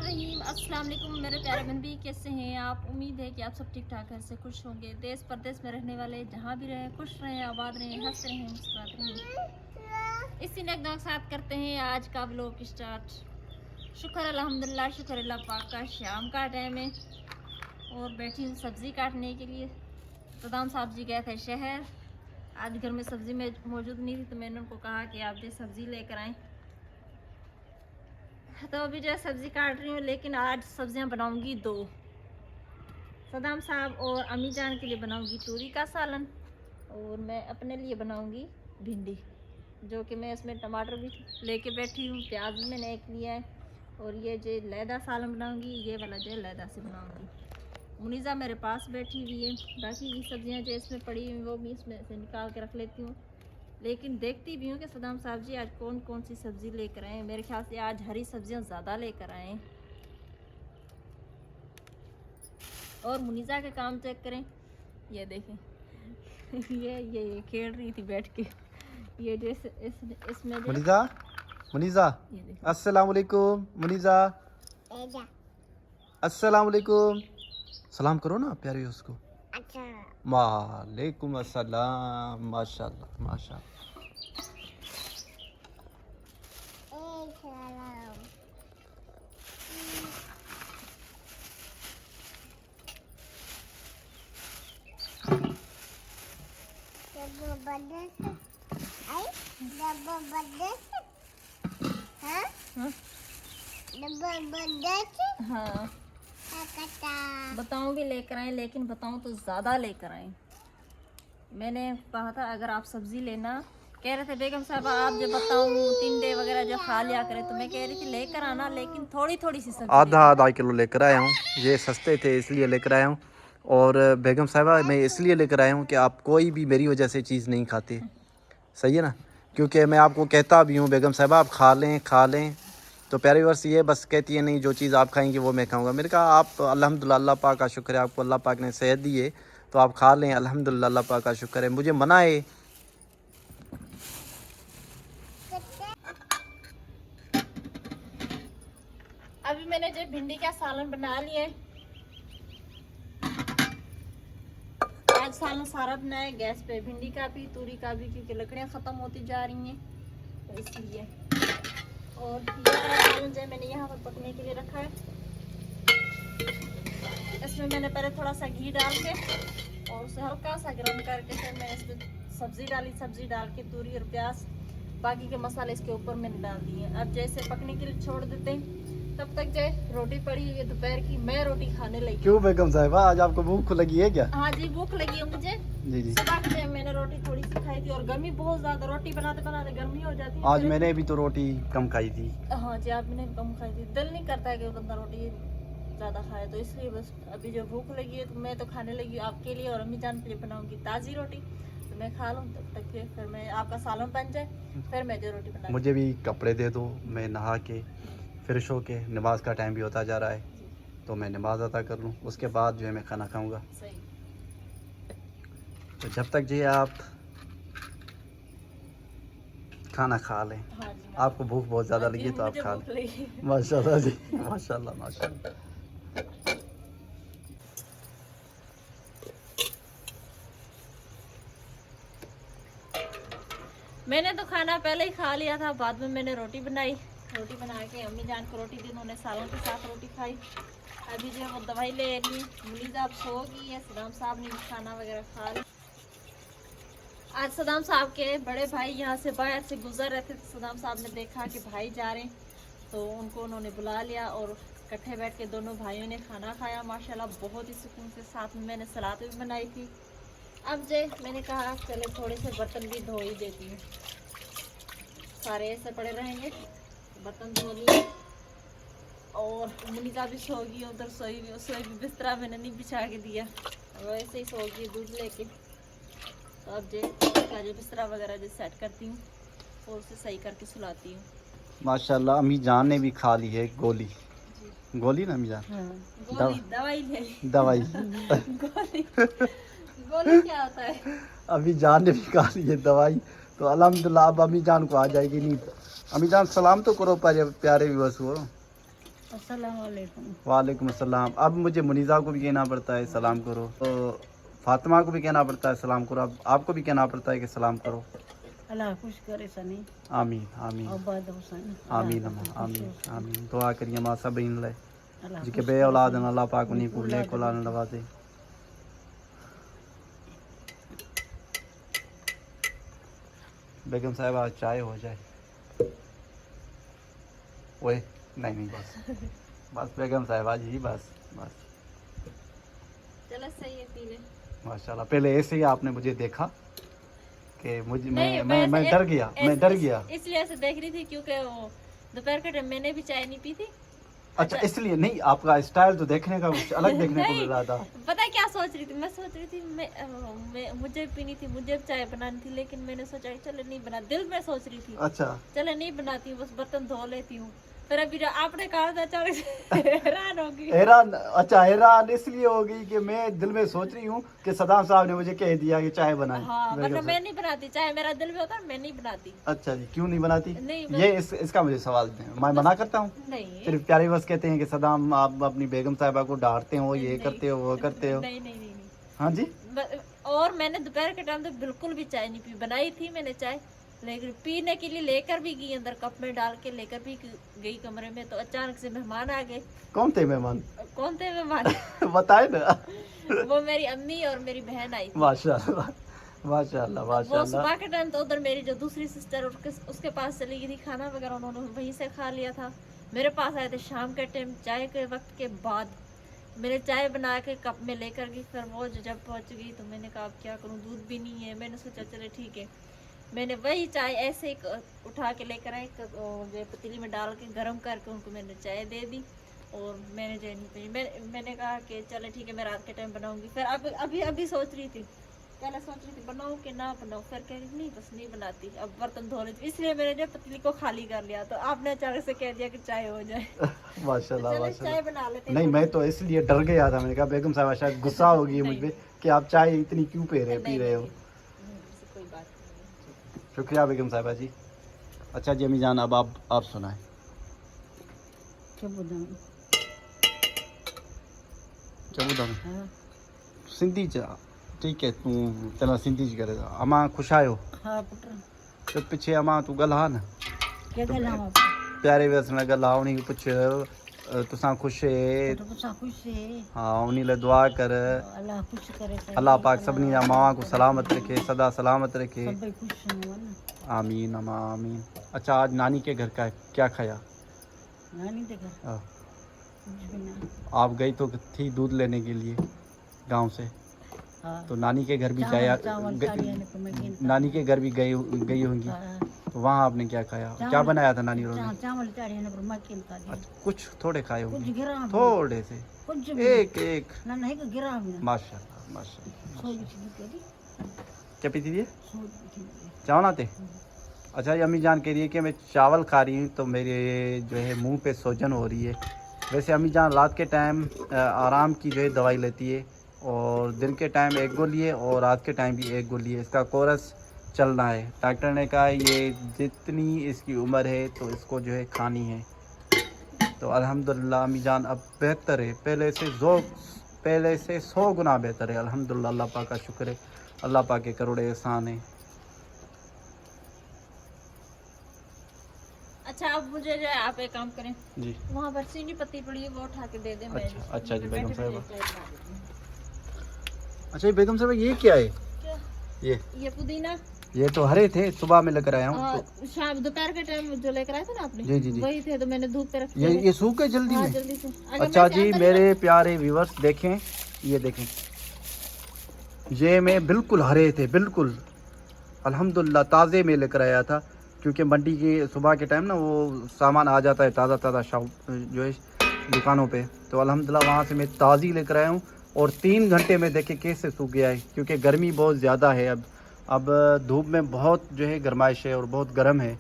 रहीम अस्सलाम वालेकुम मेरे प्यारे बहन भी कैसे हैं आप। उम्मीद है कि आप सब ठीक ठाक घर से खुश होंगे। देश परदेश में रहने वाले जहाँ भी रहें खुश रहें, आबाद रहें, हंसते रहें, मुस्कुराते रहें। इसी नगमा के साथ करते हैं आज का व्लॉग स्टार्ट। शुक्र अल्हम्दुलिल्लाह, शुक्र अल्लाह पाक का। शाम का टाइम है और बैठी हूँ सब्ज़ी काटने के लिए। सदाम साहब जी गए थे शहर, आज घर में सब्ज़ी में मौजूद नहीं थी तो मैंने उनको कहा कि आप जो सब्ज़ी लेकर आएँ। तो अभी जो है सब्ज़ी काट रही हूँ, लेकिन आज सब्जियाँ बनाऊंगी दो। सदाम साहब और अम्मी जान के लिए बनाऊंगी तूरी का सालन और मैं अपने लिए बनाऊंगी भिंडी, जो कि मैं इसमें टमाटर भी लेके बैठी हूँ, प्याज भी मैंने एक लिया है। और ये जो लैदा सालन बनाऊंगी, ये वाला जो लैदा से बनाऊंगी। मुनीज़ा मेरे पास बैठी हुई है, बाकी की सब्जियाँ जो इसमें पड़ी हुई वो भी इसमें से निकाल के रख लेती हूँ। लेकिन देखती भी हूँ कि सदाम साहब जी आज कौन कौन सी सब्ज़ी लेकर आए। मेरे ख्याल से आज हरी सब्जियाँ ज़्यादा लेकर आए। और मुनीज़ा के काम चेक करें, ये देखें ये खेल रही थी बैठ के। ये जैसे इसमें मुनीज़ा मुनीज़ा अस्सलाम वालेकुम। मुनीज़ा अस्सलाम वालेकुम, सलाम करो ना प्यारे उसको। अच्छा। वालेकुम अस्सलाम, माशाल्लाह माशाल्लाह। हाँ बताऊँ भी लेकर आए, लेकिन बताऊँ तो ज़्यादा लेकर आए। मैंने कहा था अगर आप सब्ज़ी लेना, कह रहे थे बेगम साहब आप जो बताऊँ टिंडे वगैरह जो खा लिया करे, तो मैं कह रही थी लेकर आना, लेकिन थोड़ी थोड़ी सी सब्ज़ी आधा किलो लेकर आया हूँ। ये सस्ते थे इसलिए लेकर आया हूँ। और बेगम साहिबा मैं इसलिए लेकर आया हूँ कि आप कोई भी मेरी वजह से चीज़ नहीं खाते, सही है ना? क्योंकि मैं आपको कहता भी हूँ बेगम साहिबा आप खा लें तो प्यारी वर्ष ये बस कहती है नहीं जो चीज़ आप खाएंगी वो मैं खाऊंगा। मैंने कहा आप अल्हम्दुलिल्लाह अल्लाह पाक का शुक्र है, आपको अल्लाह पाक ने सेहत दी है तो आप खा लें, अल्हम्दुलिल्लाह अल्लाह पाक का शुक्र है। मुझे मना है अभी मैंने जो भिंडी का सालन बना लिया है, आज सालन सारा बनाया गैस पे, भिंडी का भी तूरी का भी, क्योंकि लकड़ियाँ ख़त्म होती जा रही हैं तो इसलिए। और ये वाला सालन जो है मैंने यहाँ पर पकने के लिए रखा है। इसमें मैंने पहले थोड़ा सा घी डाल के और उसे हल्का सा गर्म करके फिर मैंने इसमें सब्ज़ी डाली, सब्ज़ी डाल के तूरी और प्याज बाकी के मसाले इसके ऊपर मैंने डाल दिए। अब जैसे पकने के लिए छोड़ देते हैं, तब तक जो रोटी पड़ी हुई है दोपहर की, मैं रोटी खाने लगी। क्यों बेगम साहिबा आज आपको भूख लगी है क्या? हाँ जी भूख लगी है मुझे। जी सुबह के टाइम मैंने रोटी थोड़ी सी खाई थी और गर्मी बहुत ज्यादा, रोटी बनाते बनाते गर्मी हो जाती है। आज मैंने भी तो रोटी कम खाई थी। हाँ जी आपने कम खाई थी, दिल नहीं करता है कि बंदा रोटी ज्यादा खाए, तो इसलिए बस अभी जो भूख लगी है तो मैं तो खाने लगी आपके लिए और अम्मी जान के लिए बनाऊंगी ताज़ी रोटी, तो मैं खा लूँ तब तक फिर मैं आपका सालन बन जाए, फिर मैं जो रोटी बना। मुझे भी कपड़े दे दो, मैं नहा के फ्रेश हो के, नमाज का टाइम भी होता जा रहा है तो मैं नमाज अदा कर लूँ, उसके बाद जो है मैं खाना खाऊंगा। तो जब तक जी आप खाना खा लें। हाँ जी, आपको भूख बहुत ज़्यादा लगी है तो आप खा लें। माशाल्लाह जी, माशाल्लाह माशाल्लाह। मैंने तो खाना पहले ही खा लिया था, बाद में मैंने रोटी बनाई, रोटी बना के अम्मी जान को रोटी दी, उन्होंने सालन के साथ रोटी खाई। अभी जो है वो दवाई ले रही, मुनीज़ा अब सो गई है, सदाम साहब ने खाना वगैरह खा लिया। आज सदाम साहब के बड़े भाई यहाँ से बाहर से गुजर रहे थे तो सदाम साहब ने देखा कि भाई जा रहे हैं तो उनको उन्होंने बुला लिया और इकट्ठे बैठ के दोनों भाइयों ने खाना खाया माशाल्लाह बहुत ही सुकून से। साथ में मैंने सलाद भी बनाई थी। अब जे मैंने कहा चले थोड़े से बर्तन भी धो ही देती हूँ, सारे ऐसे पड़े रहेंगे, बर्तन धो लिए। और मुनीज़ा भी सो गई, उधर सोई भी बिस्तरा मैंने नहीं बिछा के दिया, वैसे ही सो गई दूध लेके। तो अब जो बिस्तरा वगैरह जो सेट करती हूँ और उसे सही करके सुलाती हूँ। माशाल्लाह अम्मी जान ने भी खा ली है गोली, गोली ना अम्मी जान? हाँ, दवाई ले दवाई गोली क्या होता है? अम्मी जान ने भी खा ली है दवाई, तो अल्हम्दुलिल्लाह अब अम्मी जान को आ जाएगी नींद। अम्मी जान सलाम तो करो प्यारे भी बस वो। अस्सलाम वालेकुम। वालेकुम अस्सलाम। अब मुझे मुनीज़ा को भी कहना पड़ता है सलाम करो, तो फातिमा को भी कहना पड़ता है सलाम करो, अब आपको भी कहना पड़ता है कि सलाम करो। अल्लाह खुश करे सनी आमीन आमीन आबाद हुसैन आमीन अम्मा आमीन आमीन। दुआ करिए मां सब इन ले अल्लाह जिके बे औलाद हैं अल्लाह पाक उन्हीं को नेक औलाद नवाजे। बेगम साहब आज चाय हो जाए। ओए नहीं नहीं बस बस बेगम साहब आज ही बस बस। चलो सही है, पी ले। माशाल्लाह। पहले ऐसे ही आपने मुझे देखा कि मुझे नहीं, मैं डर गया, मैं डर गया। इसलिए ऐसे देख रही थी क्योंकि वो दोपहर के टाइम मैंने भी चाय नहीं पी थी। अच्छा इसलिए नहीं, आपका स्टाइल तो देखने का कुछ अलग देखने को मिल रहा था। पता है क्या सोच रही थी? मैं सोच रही थी मुझे पीनी थी, मुझे चाय बनानी थी, लेकिन मैंने सोचा कि चलो नहीं बना, दिल में सोच रही थी अच्छा चलो नहीं बनाती हूँ, बस बर्तन धो लेती हूँ। फिर अभी जो आपने कहा था अचानक से हैरान हो गई। हैरान, अच्छा हैरान इसलिए हो गई कि मैं दिल में सोच रही हूँ कि सदाम साहब ने मुझे कह दिया कि चाय बनाए। हाँ, वरना मैं नहीं बनाती चाय, मेरा दिल में होता मैं नहीं बनाती। अच्छा जी, क्यों नहीं बनाती? नहीं, ये इसका मुझे सवाल दें, मैं मना करता हूँ? नहीं सिर्फ प्यारे बस कहते हैं कि सदाम आप अपनी बेगम साहिबा को डांटते हो, ये करते हो, वो करते हो। नहीं नहीं नहीं नहीं। हाँ जी। और मैंने दोपहर के टाइम तो बिल्कुल भी चाय नहीं पी, बनाई थी मैंने चाय, लेकिन पीने के लिए लेकर भी गई, अंदर कप में डाल के लेकर भी गई कमरे में, तो अचानक से मेहमान आ गए। कौन थे मेहमान? कौन थे मेहमान? बताए ना। वो मेरी अम्मी और मेरी बहन आई थी। माशाल्लाह माशाल्लाह वो माशाल्लाह। सुबह के टाइम तो उधर मेरी जो दूसरी सिस्टर उसके पास चली गई थी, खाना वगैरह उन्होंने वहीं से खा लिया था। मेरे पास आए थे शाम के टाइम चाय के वक्त के बाद, मैंने चाय बना के कप में लेकर गई। फिर वो जब पहुंच गई तो मैंने कहा अब क्या करूं, दूध भी नहीं है। मैंने सोचा चले ठीक है, मैंने वही चाय ऐसे ही उठा के लेकर आई, जो पतीली में डाल के गर्म करके उनको मैंने चाय दे दी और मैंने जो नहीं पी। मैंने कहा कि चले ठीक है मैं रात के टाइम बनाऊंगी। फिर अभी सोच रही थी, पहले सोच रही थी बनाऊं कि ना बनाऊं, फिर कह रही नहीं बस नहीं बनाती, अब बर्तन धो लेती, इसलिए मैंने जो पतीली को खाली कर लिया। तो आपने अचानक से कह दिया कि चाय हो जाए। माशाल्लाह चलो माशाल्लाह। चाय बना लेते नहीं मैं तो इसलिए डर गया था, मैंने कहा बेगम साहब शायद गुस्सा हो गई मुझ पे कि आप चाय इतनी क्यों पी रहे हो। कोई बात नहीं। शुक्रिया बेगम साहिबा जी। अच्छा जी अम्मी जान, अब आप सुनाएं। हाँ सिंधी चा ठीक है, तू चला सिंधी च करे। अमा खुश आयो? हाँ पुत्र तो पीछे अमा तू गल्हा न क्या गल्ला प्यारे वैस न गल्हा, उन्हीं को पुछ तुसां खुश है? तुसा खुश है? हाँ उन्हीं ले दुआ कर, अल्लाह खुश करे, अल्लाह पाक सभिनी जा मावा को सलामत रखे, सदा सलामत रखे। सभी खुश हो ना। आमीन अमा आमीन। अच्छा आज नानी के घर का क्या खाया? नानी देखा हाँ। कुछ भी ना। आप गई तो थी दूध लेने के लिए गांव से, हाँ तो नानी के घर भी जाया, नानी के घर भी गई होंगी, तो वहाँ आपने क्या खाया? क्या बनाया था नानी ने? चावल चाड़िया ने पर मक्खन का दिया। अच्छा, कुछ थोड़े खाए कुछ होंगे, गिरा थोड़े से, कुछ एक एक। ना नहीं को गिरा भी माशाल्लाह माशाल्लाह। सो भी थी क्या पीती थी? सो भी थी। चावल आते? अच्छा ये अम्मी जान कह रही है कि मैं चावल खा रही हूँ तो मेरे जो है मुंह पे सूजन हो रही है। वैसे अम्मी जान रात के टाइम आराम की जो है दवाई लेती है, और दिन के टाइम एक गोली है और रात के टाइम भी एक गोली है। इसका कोर्स चलना है। डॉक्टर ने कहा ये जितनी इसकी उम्र है तो इसको जो है खानी है। तो अल्हम्दुलिल्लाह अम्मी जान अब बेहतर है, पहले से 100 गुना बेहतर है अल्हम्दुलिल्लाह। अल्लाह पाक का शुक्र है, अल्लाह पाक के करोड़े एहसान है। अच्छा अब मुझे जो है आप एक काम करें, जी वहाँ पर चीनी पत्ती पड़ी है वो उठा के दे दे। अच्छा जी बेगम साहिबा। क्या अच्छा ये बेगम साहिबा ये क्या है? ये पुदीना, ये तो हरे थे, सुबह में लेकर आया हूँ तो। शाम दोपहर के टाइम जो लेकर आए थे ना आपने, जी जी जी वही थे तो मैंने धूप पे रखे। ये सूख गए जल्दी में? जल्दी से। अच्छा जी मेरे प्यारे व्यूअर्स देखें, ये देखें, ये मैं बिल्कुल हरे थे बिल्कुल, अल्हम्दुलिल्लाह ताज़े में लेकर आया था, क्योंकि मंडी के सुबह के टाइम ना वो सामान आ जाता है ताज़ा शॉप जो है दुकानों पे, तो अल्हम्दुलिल्लाह वहाँ से मैं ताज़ी लेकर आया हूँ। और 3 घंटे में देखे कैसे सूख गया है, क्योंकि गर्मी बहुत ज़्यादा है। अब धूप में बहुत जो है गर्माइश है और बहुत गर्म है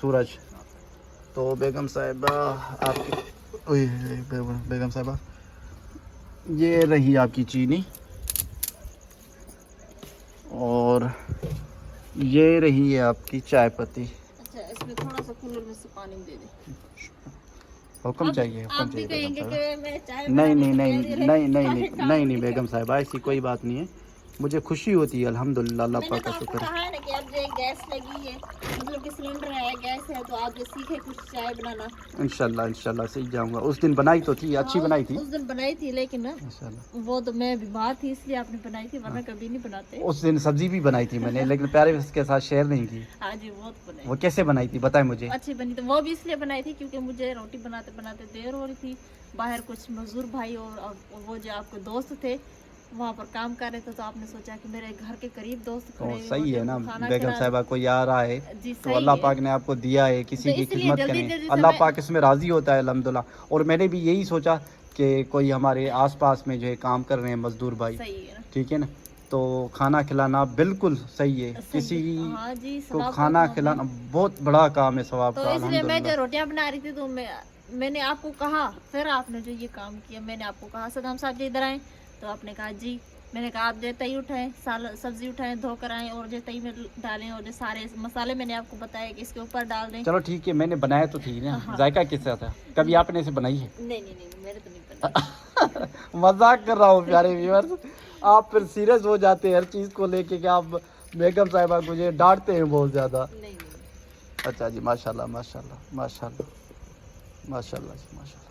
सूरज। तो बेगम साहिबा आपकी बेगम साहिबा ये रही आपकी चीनी, और ये रही है आपकी चाय पत्ती। अच्छा इसमें थोड़ा सा कूलर में से पानी दे दे। हुक्म चाहिए, आप हुक्म भी चाहिए बेगम कहेंगे साहिबा। कि मैं चाय नहीं बनाने नहीं को नहीं कह रही हूँ, नहीं नहीं लेकिन नहीं काम नहीं नहीं बेगम साहिबा, ऐसी कोई बात नहीं है। मुझे खुशी होती है अल्हम्दुलिल्लाह, अल्लाह मैंने पाक तो का आपको शुक्र है। कहा है ना कि अब जो गैस लगी है, मतलब कि सिलेंडर है, गैस है, तो आप जो सीखे कुछ चाय बनाना। इंशाल्लाह इंशाल्लाह सीख जाऊंगा। उस दिन बनाई तो थी, अच्छी हाँ, बनाई थी उस दिन बनाई थी, लेकिन ना इंशाल्लाह। वो तो मैं बीमार थी इसलिए आपने बनाई थी, वरना कभी नहीं बनाते। उस दिन सब्जी भी बनाई थी मैंने, लेकिन प्यारे के साथ शेयर नहीं की। हाँ जी, वो तो बनाई। वो कैसे बनाई थी बताएं मुझे। अच्छी बनी, तो वो भी इसलिए बनाई थी क्योंकि मुझे रोटी बनाते बनाते देर हो रही थी। बाहर कुछ मजदूर भाई और वो जो आपके दोस्त थे वहाँ पर काम कर रहे थे, तो आपने सोचा कि मेरे घर के करीब दोस्त खड़े तो हुए सही है होते, ना वो खाना बेगम खिला। साहिबा, कोई आ रहा है जी तो सही अल्लाह है। पाक ने आपको दिया है, किसी तो की इसलिए खिदमत जल्दी करें, जल्दी से अल्लाह मैं, पाक इसमें राज़ी होता है अल्हम्दुलिल्लाह। और मैंने भी यही सोचा कि कोई हमारे आसपास में जो है काम कर रहे हैं मजदूर भाई, सही है ना, ठीक है ना, तो खाना खिलाना बिल्कुल सही है। सही किसी है। हाँ जी, को सवाब का खाना काम है। खिलाना बहुत बड़ा काम है, सवाब तो का इसलिए मैं जो अल्हम्दुलिल्लाह। रोटियां बना रही थी, तो मैंने आपको कहा, फिर आपने जो ये काम किया, मैंने आपको कहा सदाम साहब जी इधर आए, तो आपने कहा जी। मैंने कहा आप जो तई उठाएं, सब्जी उठाएं, धोकर आएं, और जो तई में डालें, और जो सारे मसाले मैंने आपको बताया कि इसके ऊपर डाल दें। चलो ठीक है, मैंने बनाया तो थी ना, हाँ। जायका किसका था, कभी आपने इसे बनाई है? नहीं नहीं नहीं, मेरे तो नहीं बनी। मजाक कर रहा हूँ प्यारे व्यूअर्स, आप फिर सीरियस हो जाते हैं हर चीज़ को लेके कि आप बेगम साहिबा मुझे डांटते हैं बहुत ज़्यादा। नहीं नहीं। अच्छा जी, माशाल्लाह माशाल्लाह माशाल्लाह माशाल्लाह जी माशाल्लाह।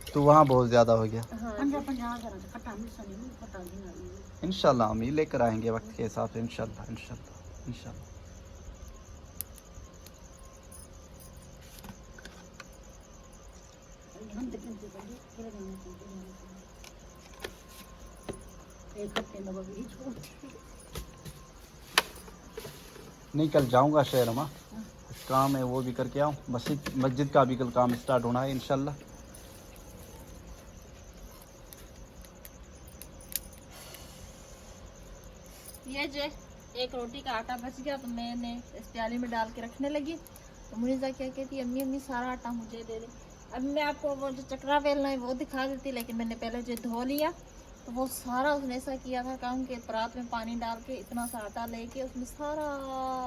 तो वहाँ बहुत ज़्यादा हो गया। हाँ 50 करा खट्टा मिर्चा नहीं खट्टा नहीं। इंशाल्लाह हम ही लेकर आएंगे वक्त के हिसाब से, इंशाल्लाह इंशाल्लाह इंशाल्लाह। हम तो किंतु बड़ी फिर नहीं चाहिए। एक हफ्ते में वो भी छोड़। नहीं कल जाऊँगा शहर में, काम है वो भी करके आऊँ। मस्जिद का भी कल काम स्टार्ट होना है इंशाल्लाह। ये जो एक रोटी का आटा बच गया, तो मैंने इस प्याली में डाल के रखने लगी। तो मुनीजा क्या कहती है, अम्मी अम्मी सारा आटा मुझे दे दे। अब मैं आपको वो जो चक्रा बेलना है वो दिखा देती, लेकिन मैंने पहले जो धो लिया, तो वो सारा उसने ऐसा किया था काम के परात में पानी डाल के इतना सा आटा लेके उसमें सारा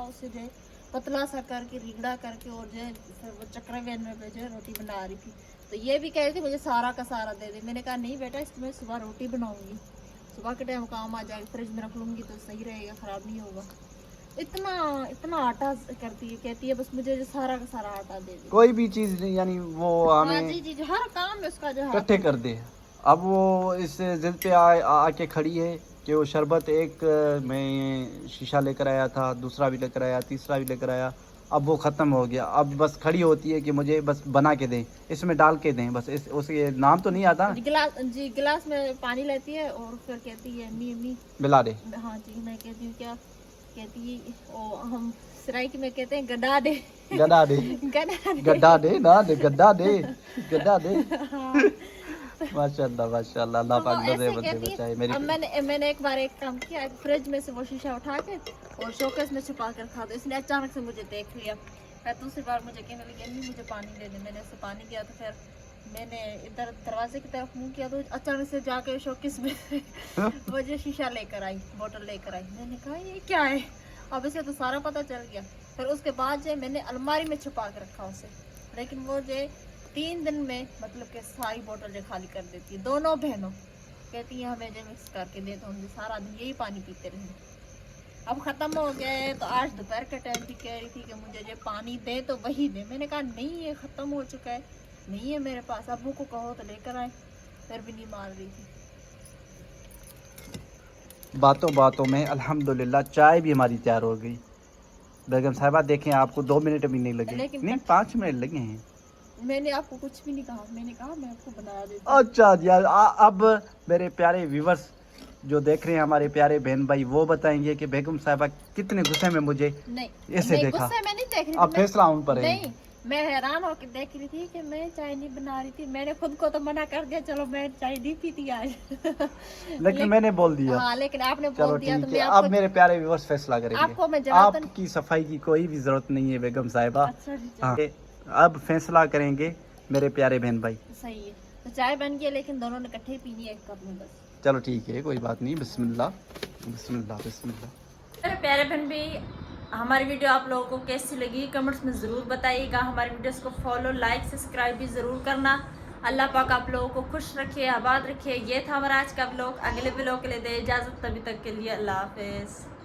उसे जो है पतला सा करके रिगड़ा करके, और जो है फिर वो चक्रा बेलने पे जो है रोटी बना रही थी। तो ये भी कह रही थी मुझे सारा का सारा दे दे। मैंने कहा नहीं बेटा, इसमें सुबह रोटी बनाऊंगी, सुबह के टाइम काम आ जाएगा, फ्रिज में रख लूंगी तो सही रहेगा, खराब नहीं होगा। इतना इतना आटा करती है, कहती है बस मुझे जो सारा का सारा आटा दे दे। कोई भी चीज़ नहीं, यानी वो हाँ हमें जी जी, हर काम में उसका जो है इकट्ठे कर दे। अब वो इस जिद पे आके खड़ी है कि वो शरबत एक मैं शीशा लेकर आया था, दूसरा भी लेकर आया, तीसरा भी लेकर आया, अब वो ख़त्म हो गया। अब बस खड़ी होती है कि मुझे बस बना के दें, इसमें डाल के दें, बस इस उसके नाम तो नहीं आता। गिलास में पानी लेती है और फिर कहती है अम्मी अम्मी मिला दे। हाँ जी, मैं कहती हूँ क्या कहती है, ओ हम सराइकी में कहते हैं गड्ढा दे। गड्ढा दे, गड्ढा दे। गड्ढा दे ना दे, गड्ढा दे, गड्ढा दे। हाँ। माशाल्लाह माशाल्लाह, अल्लाह तो पाक वो नज़र ऐसे बंदे कहती बचाए है। मेरी। अब मैंने एक बार एक काम किया, फ्रिज में से वो शीशा उठा के और शोकेस में छुपा कर रखा, तो इसने अचानक से मुझे देख लिया। फिर दूसरी बार मुझे कहने लगी अम्मी मुझे पानी दे दे। मैंने उसे पानी दिया, तो फिर मैंने इधर दरवाजे की तरफ मुंह किया, तो अचानक से जाके शोकेस में वो जो शीशा लेकर आई, बोतल लेकर आई। मैंने कहा ये क्या है, अब इसे तो सारा पता चल गया। फिर उसके बाद जो मैंने अलमारी में छुपा के रखा उसे, लेकिन वो जो 3 दिन में मतलब कि सारी बोतल जो खाली कर देती है। दोनों बहनों कहती है हमें जो मिक्स करके दे, तो हम सारा दिन यही पानी पीते रहे। अब ख़त्म हो गए, तो आज दोपहर के टाइम भी कह रही थी कि मुझे जो पानी दे तो वही दे। मैंने कहा नहीं, ये ख़त्म हो चुका है, नहीं है मेरे पास, अबू को कहो तो लेकर आए। फिर भी नहीं मान रही थी। बातों बातों में अल्हम्दुलिल्लाह चाय भी हमारी तैयार हो गई। बेगम साहिबा देखें, आपको 2 मिनट भी नहीं लगे, लेकिन नहीं 5 मिनट लगे हैं। मैंने आपको कुछ भी नहीं कहा, मैंने कहा मैं आपको बना देती। अच्छा जी, अब मेरे प्यारे व्यूवर्स जो देख रहे हैं, हमारे प्यारे बहन भाई, वो बताएंगे कि बेगम साहिबा कितने गुस्से में मुझे नहीं ऐसे नहीं, देखा। गुस्से में नहीं देख रही अब थी फैसला उन पर है। नहीं, मैं हैरान होकर देख रही थी कि मैं चाय नहीं बना रही थी। मैंने खुद को तो मना कर दिया, चलो मैं चाय नहीं पीती आज। लेकिन मैंने बोल दिया। हाँ, लेकिन आपने चलो बोल दिया तो ठीक मैं है, अब आपको मेरे प्यारे व्यूवर्स फैसला करेंगे। आपको मैं जनातन। आपकी सफाई की कोई भी जरूरत नहीं है बेगम साहिबा। अच्छा जी, हाँ, अब फैसला करेंगे मेरे प्यारे बहन भाई। सही है। तो चाय बन गई, लेकिन दोनों ने इकट्ठे ही पीनी है एक कप में बस। चलो ठीक है, कोई बात नहीं, बिस्मिल्लाह बिस्मिल्लाह बिस्मिल्लाह। मेरे प्यारे बहन भी हमारी वीडियो आप लोगों को कैसी लगी कमेंट्स में ज़रूर बताइएगा। हमारी वीडियोस को फॉलो, लाइक, सब्सक्राइब भी ज़रूर करना। अल्लाह पाक आप लोगों को खुश रखे, आबाद रखे। ये था हमारा आज का ब्लॉग। अगले ब्लॉग के लिए दे इजाज़त, तभी तक के लिए अल्लाह हाफिज़।